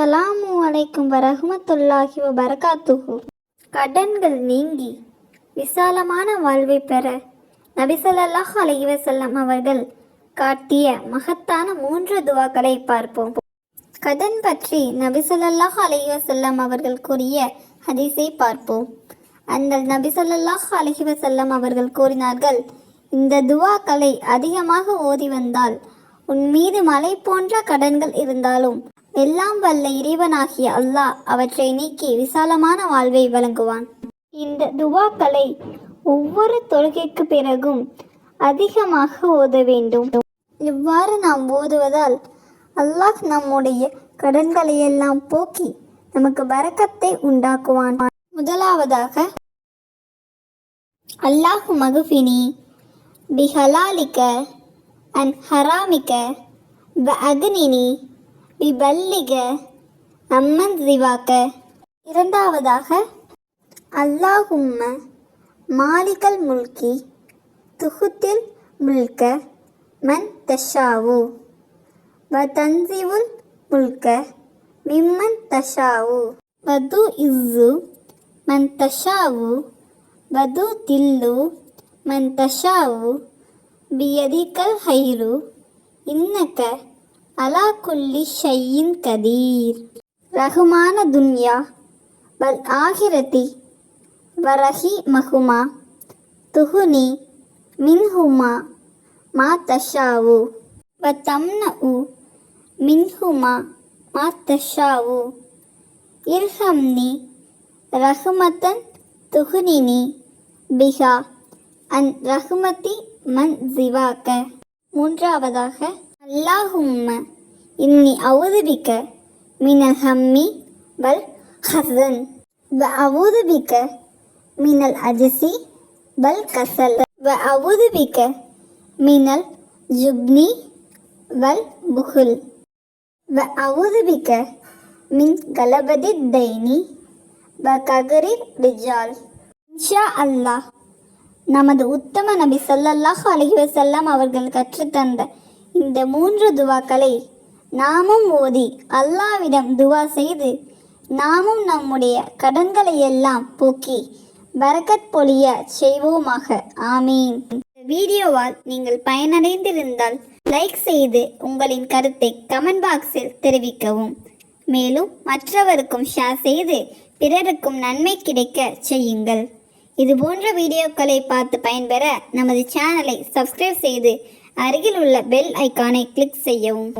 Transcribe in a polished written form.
அஸ்ஸலாமு அலைக்கும் வரஹ்மத்துல்லாஹி வபரகாத்துஹு. கடன்கள் நீங்கி விசாலமான வாழ்வை பெற நபி ஸல்லல்லாஹு அலைஹி வஸல்லம் அவர்கள் காட்டிய மகத்தான 3 துவாக்களை பார்ப்போம். கடன் பற்றி நபி ஸல்லல்லாஹு அலைஹி வஸல்லம் அவர்கள் கூறிய ஹதீஸை பார்ப்போம். அந்த நபி ஸல்லல்லாஹு அலைஹி வஸல்லம் அவர்கள் கூறினார்கள், இந்த துவாக்களை அதிகமாக ஓதி வந்தால் உன் மீது மலை போன்ற கடன்கள் இருந்தாலும் எல்லாம் வல்ல இறைவனாகிய அல்லாஹ் அவற்றை நீக்கி விசாலமான வாழ்வை வழங்குவான். இந்த துவாக்களை ஒவ்வொரு தொழுகைக்கு பிறகும் அதிகமாக ஓத வேண்டும். இவ்வாறு நாம் ஓதுவதால் அல்லாஹ் நம்முடைய கடன்களை எல்லாம் போக்கி நமக்கு பரக்கத்தை உண்டாக்குவான். முதலாவதாக, அல்லாஹு மகுஃபினி பிஹலாலிக அன் ஹராமிக வ அக்னினி பிபல்லிக அம்மன் சிவாக்க. இரண்டாவதாக, அல்லாஹும்ம மாலிகல் முல்கி துஹுத்தில் முல்க மன் தஷாவு வ தன்சிவுல் முல்க மிம்மன் தஷாவு வது இஸ்ஸு மன் தஷாவு வது தில்லு மன் தஷாவு பியதிகல் ஹைரு இன்னக அலா குல்லி ஷையின் கதீர். ரஹ்மான துன்யா வல் ஆஹிரதி வரஹி மஹுமா துஹுனி மின்ஹுமா மா தஷாவு வ தம்னஉ மின்ஹுமா மா தஷாவு இர்ஹம்னி ரஹ்மத்தன் துஹ்னினி பிஹா அன் ரஹ்மதி மன் சிவாக்க. மூன்றாவதாக, அல்லாஹும்ம இன்னி அவுதுபிக்க மினல் ஹம்மி வல் ஹஸன் வ அவுதுபிக்க மினல் அஜ்ஸி வல் கஸல் வ அவுதுபிக்க மினல் ஜுப்னி வல் புஹுல் வ அவுதுபிக்க மின் கலபதி தைனி வ ககரி ரிஜால். இன்ஷா அல்லாஹ் நமது உத்தம நபி ஸல்லல்லாஹு அலைஹி வஸல்லம் அவர்கள் கற்றுத்தந்த இந்த 3 துவாக்களை நாமும் ஓதி அல்லாஹ்விடம் துவா செய்து நாமும் நம்முடைய கடன்களை எல்லாம் போக்கி பரக்கத் பொழிய செய்வோமாக. ஆமீன். இந்த வீடியோவால் நீங்கள் பயனடைந்திருந்தால் லைக் செய்து உங்களின் கருத்தை கமெண்ட் பாக்ஸில் தெரிவிக்கவும். மேலும் மற்றவருக்கும் ஷேர் செய்து பிறருக்கும் நன்மை கிடைக்க செய்யுங்கள். இது போன்ற வீடியோக்களை பார்த்து பயன்பெற நமது சேனலை சப்ஸ்கிரைப் செய்து அருகில் உள்ள பெல் ஐக்கானை கிளிக் செய்யவும்.